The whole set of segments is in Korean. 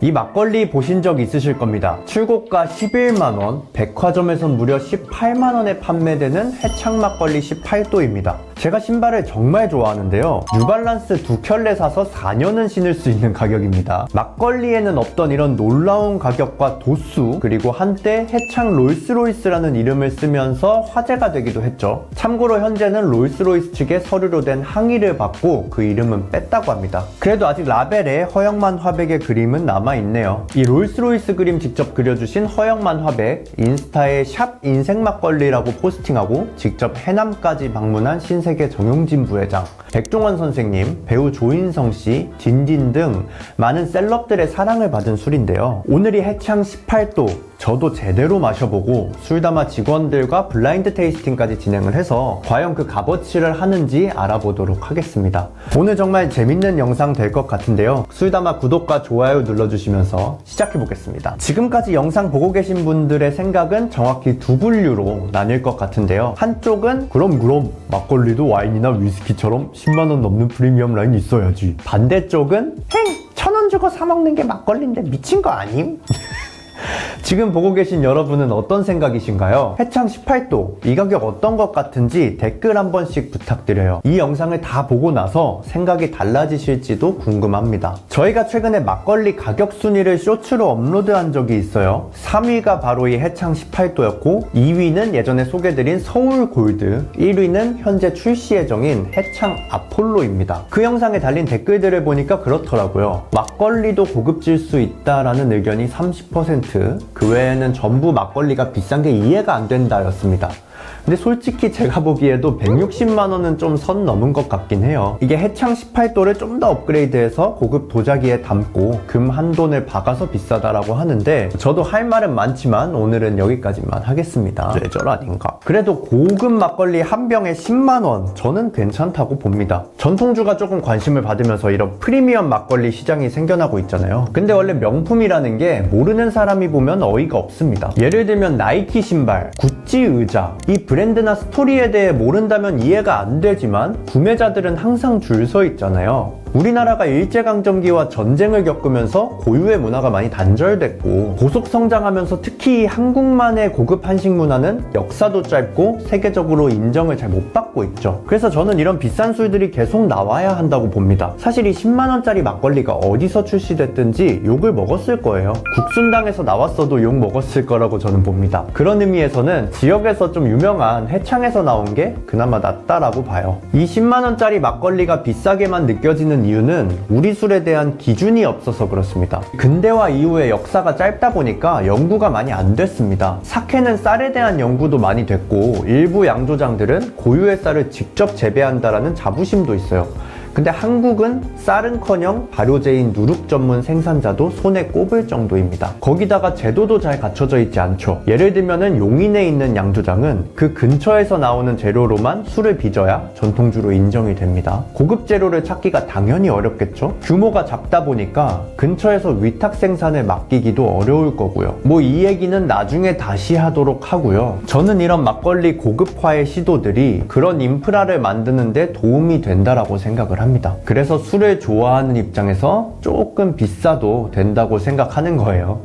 이 막걸리 보신 적 있으실 겁니다. 출고가 11만원, 백화점에선 무려 18만원에 판매되는 해창 막걸리 18도입니다. 제가 신발을 정말 좋아하는데요. 뉴발란스 2켤레 사서 4년은 신을 수 있는 가격입니다. 막걸리에는 없던 이런 놀라운 가격과 도수, 그리고 한때 해창 롤스로이스라는 이름을 쓰면서 화제가 되기도 했죠. 참고로 현재는 롤스로이스 측에 서류로 된 항의를 받고 그 이름은 뺐다고 합니다. 그래도 아직 라벨에 허영만 화백의 그림은 남아있네요. 이 롤스로이스 그림 직접 그려주신 허영만 화백, 인스타에 샵 인생막걸리라고 포스팅하고 직접 해남까지 방문한 신세계 정용진 부회장, 백종원 선생님, 배우 조인성 씨, 딘딘 등 많은 셀럽들의 사랑을 받은 술인데요. 오늘이 해창 18도, 저도 제대로 마셔보고 술담아 직원들과 블라인드 테이스팅까지 진행을 해서 과연 그 값어치를 하는지 알아보도록 하겠습니다. 오늘 정말 재밌는 영상 될 것 같은데요. 술담아 구독과 좋아요 눌러주시면서 시작해보겠습니다. 지금까지 영상 보고 계신 분들의 생각은 정확히 두 분류로 나뉠 것 같은데요. 한쪽은 그럼 막걸리도 와인이나 위스키처럼 10만원 넘는 프리미엄 라인이 있어야지. 반대쪽은 1,000원 주고 사먹는 게 막걸리인데 미친 거 아님? 지금 보고 계신 여러분은 어떤 생각이신가요? 해창 18도, 이 가격 어떤 것 같은지 댓글 한 번씩 부탁드려요. 이 영상을 다 보고 나서 생각이 달라지실지도 궁금합니다. 저희가 최근에 막걸리 가격 순위를 쇼츠로 업로드한 적이 있어요. 3위가 바로 이 해창 18도였고 2위는 예전에 소개드린 서울 골드, 1위는 현재 출시 예정인 해창 아폴로입니다. 그 영상에 달린 댓글들을 보니까 그렇더라고요. 막걸리도 고급질 수 있다라는 의견이 30%, 그 외에는 전부 막걸리가 비싼 게 이해가 안 된다 였습니다. 근데 솔직히 제가 보기에도 160만원은 좀 선 넘은 것 같긴 해요. 이게 해창 18도를 좀 더 업그레이드해서 고급 도자기에 담고 금 한 돈을 박아서 비싸다라고 하는데 저도 할 말은 많지만 오늘은 여기까지만 하겠습니다. 뇌절 아닌가? 그래도 고급 막걸리 한 병에 10만원, 저는 괜찮다고 봅니다. 전통주가 조금 관심을 받으면서 이런 프리미엄 막걸리 시장이 생겨나고 있잖아요. 근데 원래 명품이라는 게 모르는 사람이 보면 어이가 없습니다. 예를 들면 나이키 신발, 구찌 의자, 이 브랜드나 스토리에 대해 모른다면 이해가 안 되지만 구매자들은 항상 줄 서 있잖아요. 우리나라가 일제강점기와 전쟁을 겪으면서 고유의 문화가 많이 단절됐고 고속 성장하면서 특히 한국만의 고급 한식 문화는 역사도 짧고 세계적으로 인정을 잘 못 받고 있죠. 그래서 저는 이런 비싼 술들이 계속 나와야 한다고 봅니다. 사실 이 10만원짜리 막걸리가 어디서 출시됐든지 욕을 먹었을 거예요. 국순당에서 나왔어도 욕 먹었을 거라고 저는 봅니다. 그런 의미에서는 지역에서 좀 유명한 해창에서 나온 게 그나마 낫다라고 봐요. 이 10만원짜리 막걸리가 비싸게만 느껴지는 이유는 우리 술에 대한 기준이 없어서 그렇습니다. 근대화 이후의 역사가 짧다 보니까 연구가 많이 안 됐습니다. 사케는 쌀에 대한 연구도 많이 됐고 일부 양조장들은 고유의 쌀을 직접 재배한다라는 자부심도 있어요. 근데 한국은 쌀은커녕 발효제인 누룩 전문 생산자도 손에 꼽을 정도입니다. 거기다가 제도도 잘 갖춰져 있지 않죠. 예를 들면은 용인에 있는 양조장은 그 근처에서 나오는 재료로만 술을 빚어야 전통주로 인정이 됩니다. 고급 재료를 찾기가 당연히 어렵겠죠. 규모가 작다 보니까 근처에서 위탁 생산을 맡기기도 어려울 거고요. 뭐 이 얘기는 나중에 다시 하도록 하고요. 저는 이런 막걸리 고급화의 시도들이 그런 인프라를 만드는 데 도움이 된다라고 생각을 합니다. 그래서 술을 좋아하는 입장에서 조금 비싸도 된다고 생각하는 거예요.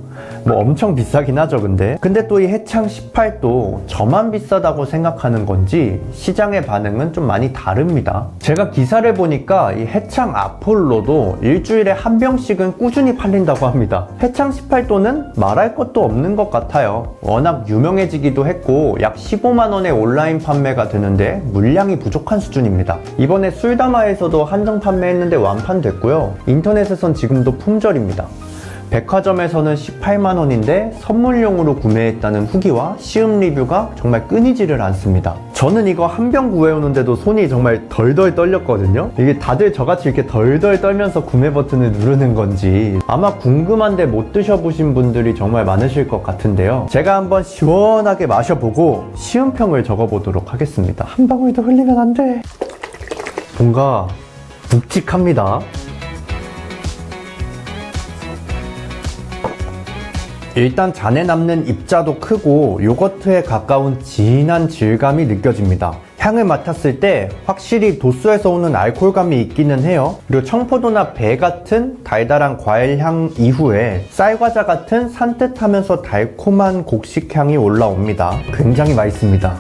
뭐 엄청 비싸긴 하죠. 근데 또 이 해창 18도 저만 비싸다고 생각하는 건지 시장의 반응은 좀 많이 다릅니다. 제가 기사를 보니까 이 해창 아폴로도 일주일에 한 병씩은 꾸준히 팔린다고 합니다. 해창 18도는 말할 것도 없는 것 같아요. 워낙 유명해지기도 했고 약 15만원의 온라인 판매가 되는데 물량이 부족한 수준입니다. 이번에 술담아에서도 한정 판매했는데 완판됐고요. 인터넷에선 지금도 품절입니다. 백화점에서는 18만원인데 선물용으로 구매했다는 후기와 시음 리뷰가 정말 끊이지를 않습니다. 저는 이거 한 병 구해오는데도 손이 정말 덜덜 떨렸거든요. 이게 다들 저같이 이렇게 덜덜 떨면서 구매 버튼을 누르는 건지 아마 궁금한데 못 드셔보신 분들이 정말 많으실 것 같은데요. 제가 한번 시원하게 마셔보고 시음평을 적어보도록 하겠습니다. 한 방울도 흘리면 안 돼. 뭔가 묵직합니다. 일단 잔에 남는 입자도 크고 요거트에 가까운 진한 질감이 느껴집니다. 향을 맡았을 때 확실히 도수에서 오는 알코올감이 있기는 해요. 그리고 청포도나 배 같은 달달한 과일향 이후에 쌀과자 같은 산뜻하면서 달콤한 곡식향이 올라옵니다. 굉장히 맛있습니다.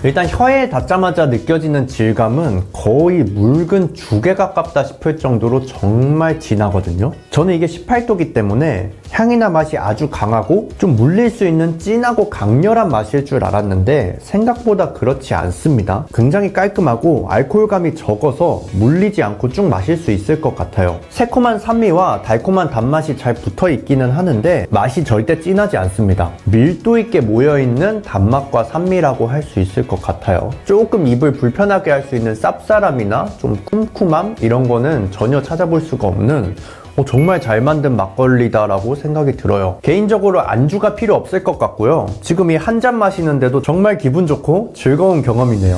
일단 혀에 닿자마자 느껴지는 질감은 거의 묽은 죽에 가깝다 싶을 정도로 정말 진하거든요. 저는 이게 18도기 때문에 향이나 맛이 아주 강하고 좀 물릴 수 있는 진하고 강렬한 맛일 줄 알았는데 생각보다 그렇지 않습니다. 굉장히 깔끔하고 알코올감이 적어서 물리지 않고 쭉 마실 수 있을 것 같아요. 새콤한 산미와 달콤한 단맛이 잘 붙어 있기는 하는데 맛이 절대 진하지 않습니다. 밀도 있게 모여있는 단맛과 산미라고 할 수 있을 것 같아요. 조금 입을 불편하게 할 수 있는 쌉싸람이나 좀 쿰쿰함 이런 거는 전혀 찾아볼 수가 없는 정말 잘 만든 막걸리다 라고 생각이 들어요. 개인적으로 안주가 필요 없을 것 같고요. 지금 이 한 잔 마시는데도 정말 기분 좋고 즐거운 경험이네요.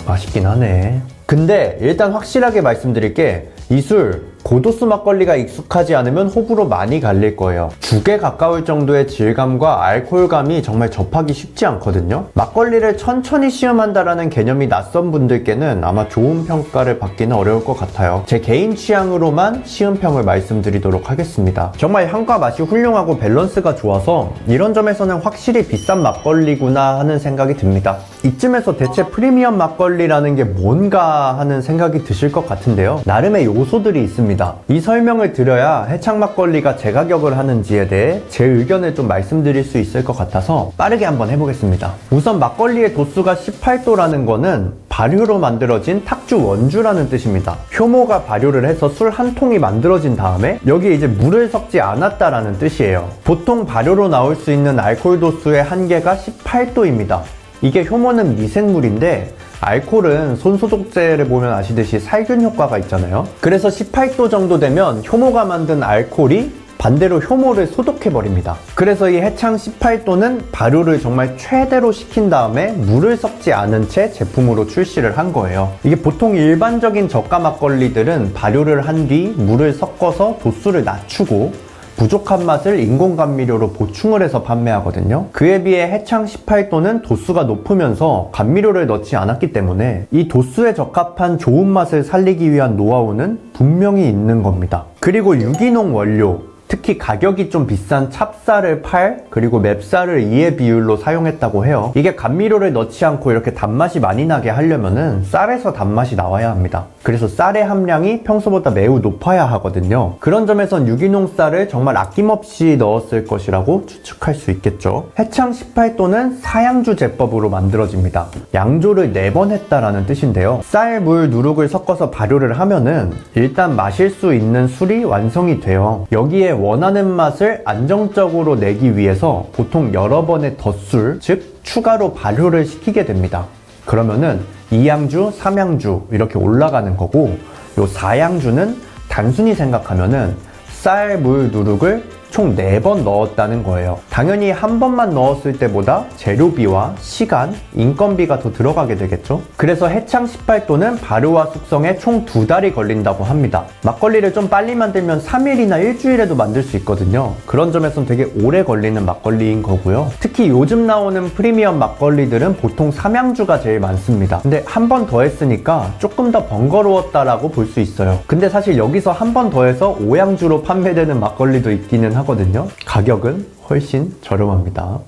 맛있긴 하네. 근데 일단 확실하게 말씀드릴 게 이 술 고도수 막걸리가 익숙하지 않으면 호불호 많이 갈릴 거예요. 죽에 가까울 정도의 질감과 알코올감이 정말 접하기 쉽지 않거든요. 막걸리를 천천히 시음한다라는 개념이 낯선 분들께는 아마 좋은 평가를 받기는 어려울 것 같아요. 제 개인 취향으로만 시음평을 말씀드리도록 하겠습니다. 정말 향과 맛이 훌륭하고 밸런스가 좋아서 이런 점에서는 확실히 비싼 막걸리구나 하는 생각이 듭니다. 이쯤에서 대체 프리미엄 막걸리라는 게 뭔가 하는 생각이 드실 것 같은데요. 나름의 요소들이 있습니다. 이 설명을 드려야 해창 막걸리가 제 가격을 하는지에 대해 제 의견을 좀 말씀드릴 수 있을 것 같아서 빠르게 한번 해보겠습니다. 우선 막걸리의 도수가 18도라는 거는 발효로 만들어진 탁주 원주라는 뜻입니다. 효모가 발효를 해서 술 한 통이 만들어진 다음에 여기에 이제 물을 섞지 않았다라는 뜻이에요. 보통 발효로 나올 수 있는 알코올 도수의 한계가 18도입니다. 이게 효모는 미생물인데 알코올은 손소독제를 보면 아시듯이 살균 효과가 있잖아요. 그래서 18도 정도 되면 효모가 만든 알코올이 반대로 효모를 소독해버립니다. 그래서 이 해창 18도는 발효를 정말 최대로 시킨 다음에 물을 섞지 않은 채 제품으로 출시를 한 거예요. 이게 보통 일반적인 저가 막걸리들은 발효를 한 뒤 물을 섞어서 도수를 낮추고 부족한 맛을 인공감미료로 보충을 해서 판매하거든요. 그에 비해 해창 18도는 도수가 높으면서 감미료를 넣지 않았기 때문에 이 도수에 적합한 좋은 맛을 살리기 위한 노하우는 분명히 있는 겁니다. 그리고 유기농 원료, 특히 가격이 좀 비싼 찹쌀을 8 그리고 맵쌀을 2의 비율로 사용했다고 해요. 이게 감미료를 넣지 않고 이렇게 단맛이 많이 나게 하려면은 쌀에서 단맛이 나와야 합니다. 그래서 쌀의 함량이 평소보다 매우 높아야 하거든요. 그런 점에선 유기농 쌀을 정말 아낌없이 넣었을 것이라고 추측할 수 있겠죠. 해창 18도는 사양주 제법으로 만들어집니다. 양조를 4번 했다라는 뜻인데요. 쌀, 물, 누룩을 섞어서 발효를 하면은 일단 마실 수 있는 술이 완성이 돼요. 여기에 원하는 맛을 안정적으로 내기 위해서 보통 여러 번의 덧술, 즉 추가로 발효를 시키게 됩니다. 그러면은 2양주, 3양주 이렇게 올라가는 거고, 요 4양주는 단순히 생각하면은 쌀, 물, 누룩을 총 4번 넣었다는 거예요. 당연히 한 번만 넣었을 때보다 재료비와 시간, 인건비가 더 들어가게 되겠죠. 그래서 해창 18도는 발효와 숙성에 총 2달이 걸린다고 합니다. 막걸리를 좀 빨리 만들면 3일이나 일주일에도 만들 수 있거든요. 그런 점에선 되게 오래 걸리는 막걸리인 거고요. 특히 요즘 나오는 프리미엄 막걸리들은 보통 3양주가 제일 많습니다. 근데 한 번 더 했으니까 조금 더 번거로웠다라고 볼 수 있어요. 근데 사실 여기서 한 번 더 해서 5양주로 판매되는 막걸리도 있기는 하거든요. 가격은 훨씬 저렴합니다.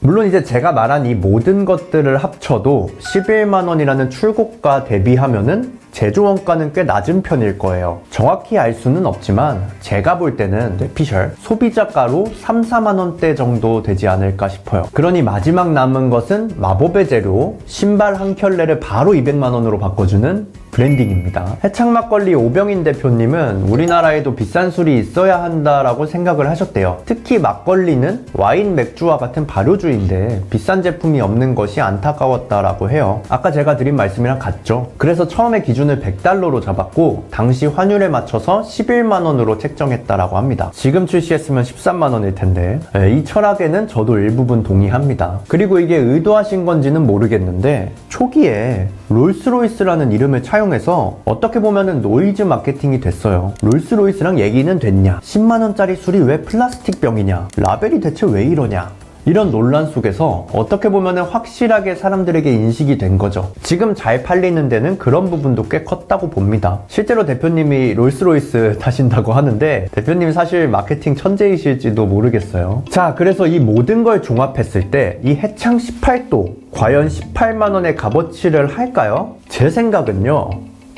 물론 이제 제가 말한 이 모든 것들을 합쳐도 11만 원이라는 출고가 대비하면은 제조 원가는 꽤 낮은 편일 거예요. 정확히 알 수는 없지만 제가 볼 때는 뇌피셜 소비자가로 3, 4만 원대 정도 되지 않을까 싶어요. 그러니 마지막 남은 것은 마법의 재료 신발 한 켤레를 바로 200만 원으로 바꿔주는 브랜딩입니다. 해창 막걸리 오병인 대표님은 우리나라에도 비싼 술이 있어야 한다라고 생각을 하셨대요. 특히 막걸리는 와인, 맥주와 같은 발효주인데 비싼 제품이 없는 것이 안타까웠다라고 해요. 아까 제가 드린 말씀이랑 같죠. 그래서 처음에 기준을 100달러로 잡았고 당시 환율에 맞춰서 11만 원으로 책정했다라고 합니다. 지금 출시했으면 13만 원일 텐데 이 철학에는 저도 일부분 동의합니다. 그리고 이게 의도하신 건지는 모르겠는데 초기에 롤스로이스라는 이름을 차용해서 어떻게 보면은 노이즈 마케팅이 됐어요. 롤스로이스랑 얘기는 됐냐? 10만원짜리 술이 왜 플라스틱 병이냐? 라벨이 대체 왜 이러냐? 이런 논란 속에서 어떻게 보면 확실하게 사람들에게 인식이 된 거죠. 지금 잘 팔리는 데는 그런 부분도 꽤 컸다고 봅니다. 실제로 대표님이 롤스로이스 타신다고 하는데 대표님이 사실 마케팅 천재이실지도 모르겠어요. 자, 그래서 이 모든 걸 종합했을 때 이 해창 18도 과연 18만 원의 값어치를 할까요? 제 생각은요.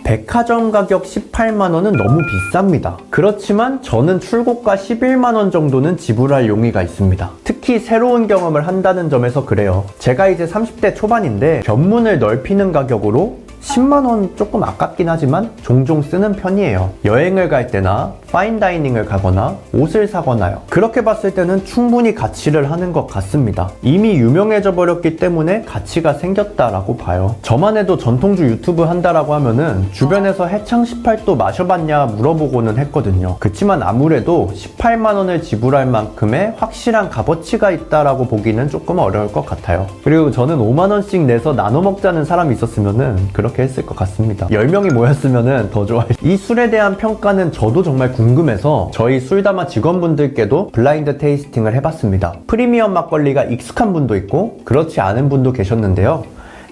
백화점 가격 18만원은 너무 비쌉니다. 그렇지만 저는 출고가 11만원 정도는 지불할 용의가 있습니다. 특히 새로운 경험을 한다는 점에서 그래요. 제가 이제 30대 초반인데 견문을 넓히는 가격으로 10만원 조금 아깝긴 하지만 종종 쓰는 편이에요. 여행을 갈 때나 파인다이닝을 가거나 옷을 사거나요. 그렇게 봤을 때는 충분히 가치를 하는 것 같습니다. 이미 유명해져 버렸기 때문에 가치가 생겼다라고 봐요. 저만 해도 전통주 유튜브 한다라고 하면은 주변에서 해창 18도 마셔봤냐 물어보고는 했거든요. 그치만 아무래도 18만원을 지불할 만큼의 확실한 값어치가 있다라고 보기는 조금 어려울 것 같아요. 그리고 저는 5만원씩 내서 나눠 먹자는 사람이 있었으면은 그렇게 했을 것 같습니다. 10명이 모였으면은 더 좋아요. 이 술에 대한 평가는 저도 정말 궁금해서 저희 술담아 직원분들께도 블라인드 테이스팅을 해봤습니다. 프리미엄 막걸리가 익숙한 분도 있고 그렇지 않은 분도 계셨는데요.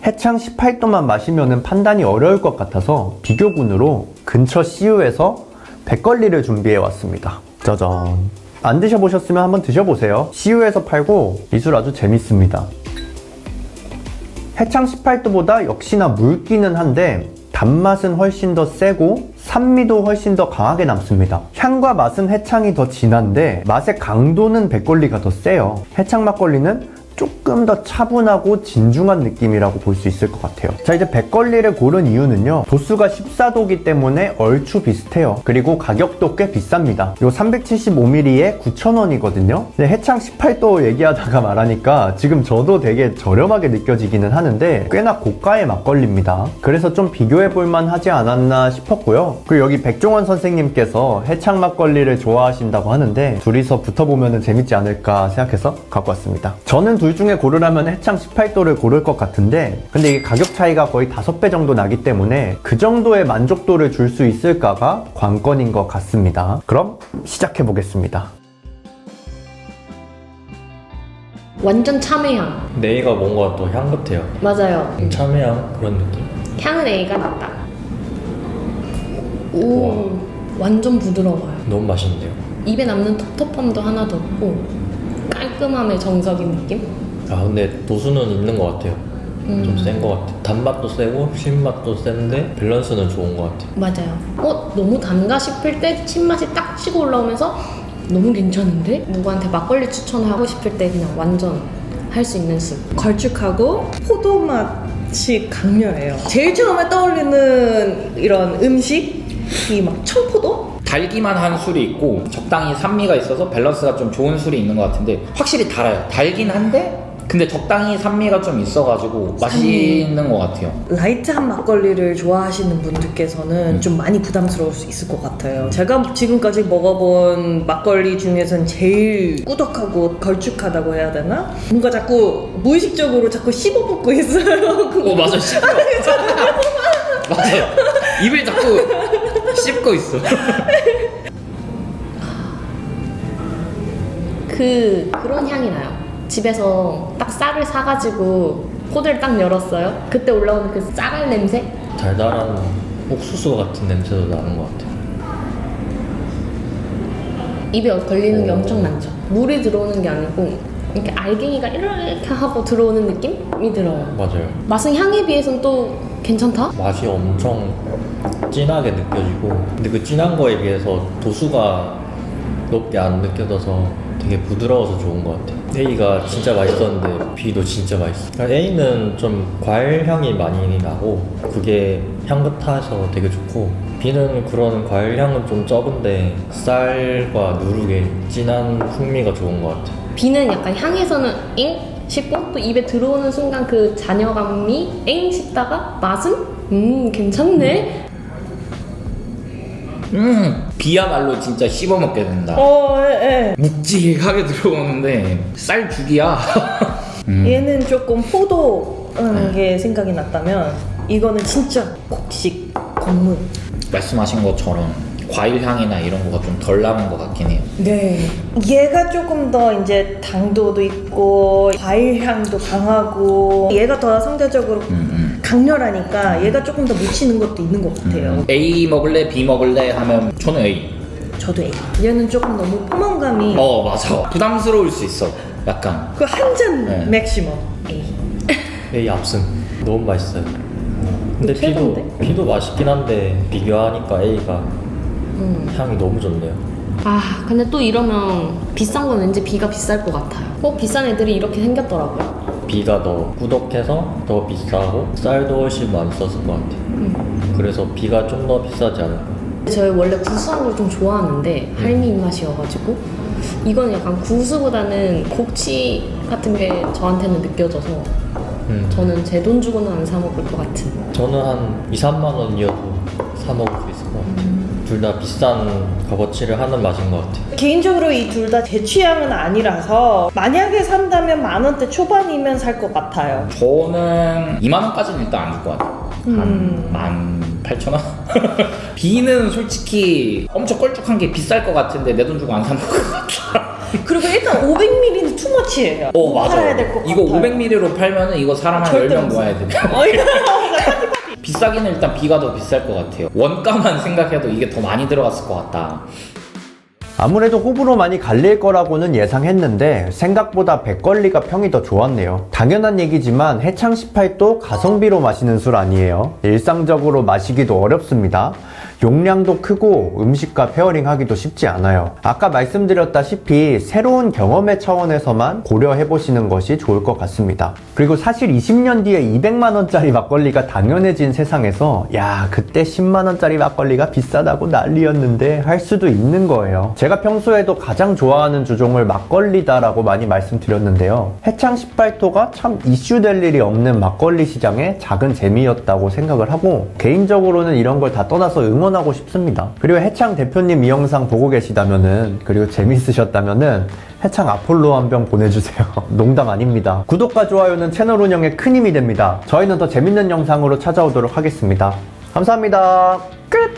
해창 18도만 마시면은 판단이 어려울 것 같아서 비교군으로 근처 CU에서 백걸리를 준비해 왔습니다. 짜잔. 안 드셔보셨으면 한번 드셔보세요. CU에서 팔고 이 술 아주 재밌습니다. 해창 18도보다 역시나 묽기는 한데 단맛은 훨씬 더 세고 산미도 훨씬 더 강하게 남습니다. 향과 맛은 해창이 더 진한데 맛의 강도는 백걸리가 더 세요. 해창 막걸리는 조금 더 차분하고 진중한 느낌이라고 볼 수 있을 것 같아요. 자, 이제 백걸리를 고른 이유는요. 도수가 14도기 때문에 얼추 비슷해요. 그리고 가격도 꽤 비쌉니다. 요 375ml에 9,000원이거든요. 해창 18도 얘기하다가 말하니까 지금 저도 되게 저렴하게 느껴지기는 하는데 꽤나 고가의 막걸리입니다. 그래서 좀 비교해볼만 하지 않았나 싶었고요. 그리고 여기 백종원 선생님께서 해창 막걸리를 좋아하신다고 하는데 둘이서 붙어보면 재밌지 않을까 생각해서 갖고 왔습니다. 저는 둘 중에 고르라면 해창 18도를 고를 것 같은데 근데 이게 가격 차이가 거의 5배 정도 나기 때문에 그 정도의 만족도를 줄 수 있을까가 관건인 것 같습니다. 그럼 시작해 보겠습니다. 완전 참외향. A가 뭔가 더 향 같아요. 맞아요. 참외향 그런 느낌? 향은 A가 낫다. 오, 완전 부드러워요. 너무 맛있는데요? 입에 남는 텁텁함도 하나도 없고 깔끔함의 정석인 느낌? 아 근데 도수는 있는 것 같아요. 좀 센 것 같아요. 단맛도 세고 신맛도 센데 밸런스는 좋은 것 같아요. 맞아요. 너무 단가 싶을 때 신맛이 딱 치고 올라오면서 너무 괜찮은데? 누구한테 막걸리 추천하고 싶을 때 그냥 완전 할 수 있는 술. 걸쭉하고 포도 맛이 강렬해요. 제일 처음에 떠올리는 이런 음식이 막 청포도? 달기만 한 술이 있고 적당히 산미가 있어서 밸런스가 좀 좋은 술이 있는 것 같은데 확실히 달아요. 달긴 한데 근데 적당히 산미가 좀 있어가지고 맛있는 것 같아요. 라이트한 막걸리를 좋아하시는 분들께서는 좀 많이 부담스러울 수 있을 것 같아요. 제가 지금까지 먹어본 막걸리 중에선 제일 꾸덕하고 걸쭉하다고 해야 되나? 뭔가 자꾸 무의식적으로 자꾸 씹어먹고 있어요. 맞아 씹어. 맞아요. 입을 자꾸 씹고 있어. 그런 향이 나요. 집에서 딱 쌀을 사가지고 포대를 딱 열었어요. 그때 올라오는 그 쌀알 냄새? 달달한 옥수수 같은 냄새도 나는 것 같아요. 입에 걸리는 게 엄청 많죠. 물이 들어오는 게 아니고 이렇게 알갱이가 이렇게 하고 들어오는 느낌이 들어요. 맞아요. 맛은 향에 비해서는 또 괜찮다? 맛이 엄청 진하게 느껴지고 근데 그 진한 거에 비해서 도수가 높게 안 느껴져서 되게 부드러워서 좋은 것 같아요. A가 진짜 맛있었는데 B도 진짜 맛있어. A는 좀 과일 향이 많이 나고 그게 향긋해서 되게 좋고 B는 그런 과일 향은 좀 적은데 쌀과 누룩의 진한 풍미가 좋은 것 같아요. B는 약간 향에서는 엥? 싶고 또 입에 들어오는 순간 그 잔여감이 엥? 싶다가 맛은? 괜찮네? 비야말로 진짜 씹어먹게 된다. 예. 묵직하게 들어오는데 쌀죽이야. 얘는 조금 포도라는 게 생각이 났다면 이거는 진짜 곡식, 곡물. 말씀하신 것처럼 과일 향이나 이런 거가 좀 덜 나는 것 같긴 해요. 네. 얘가 조금 더 이제 당도도 있고 과일 향도 강하고 얘가 더 상대적으로 강렬하니까 얘가 조금 더 묻히는 것도 있는 것 같아요. A 먹을래? B 먹을래? 하면 저는 A. 저도 A. 얘는 조금 너무 포만감이 맞아. 부담스러울 수 있어. 약간. 그 한 잔 네. 맥시멈 A. A 압승. 너무 맛있어요. 근데 최고인데? B도 맛있긴 한데 비교하니까 A가 향이 너무 좋네요. 아 근데 또 이러면 비싼 건 왠지 B가 비쌀 것 같아요. 꼭 비싼 애들이 이렇게 생겼더라고요. B가 더 꾸덕해서 더 비싸고 쌀도 훨씬 많이 썼을 것 같아요. 그래서 B가 좀 더 비싸지 않을까. 저희 원래 구수한 걸 좀 좋아하는데 할미 입맛이어가지고 이거는 약간 구수보다는 곡치 같은 게 저한테는 느껴져서 저는 제 돈 주고는 안 사 먹을 것 같은. 저는 한 2, 3만 원이어도 사 먹을 수 있을 것 같아요. 둘 다 비싼 값어치를 하는 맛인 것 같아요. 개인적으로 이 둘 다 제 취향은 아니라서 만약에 산다면 10,000원대 초반이면 살 것 같아요. 저는 2만 원까지는 일단 안 줄 것 같아요. 한 18,000원? B는 솔직히 엄청 껄쭉한 게 비쌀 것 같은데 내 돈 주고 안 사 먹을 것 같아. 그리고 일단 500ml는 투머치예요. 맞아. 팔아야 될 것 이거 같아요. 500ml로 팔면은 이거 사람 한 절대 10명 못 모아야 돼. 비싸기는 일단 B가 더 비쌀 것 같아요. 원가만 생각해도 이게 더 많이 들어갔을 것 같다. 아무래도 호불호 많이 갈릴 거라고는 예상했는데 생각보다 백걸리가 평이 더 좋았네요. 당연한 얘기지만 해창 18도 가성비로 마시는 술 아니에요. 일상적으로 마시기도 어렵습니다. 용량도 크고 음식과 페어링 하기도 쉽지 않아요. 아까 말씀드렸다시피 새로운 경험의 차원에서만 고려해보시는 것이 좋을 것 같습니다. 그리고 사실 20년 뒤에 200만원짜리 막걸리가 당연해진 세상에서 야 그때 10만원짜리 막걸리가 비싸다고 난리였는데 할 수도 있는 거예요. 제가 평소에도 가장 좋아하는 주종을 막걸리다라고 많이 말씀드렸는데요. 해창 18도가 참 이슈될 일이 없는 막걸리 시장의 작은 재미였다고 생각을 하고 개인적으로는 이런 걸 다 떠나서 응원하고 싶습니다. 그리고 해창 대표님 이 영상 보고 계시다면은 그리고 재밌으셨다면은 해창 아폴로 한 병 보내주세요. 농담 아닙니다. 구독과 좋아요는 채널 운영에 큰 힘이 됩니다. 저희는 더 재밌는 영상으로 찾아오도록 하겠습니다. 감사합니다. 끝!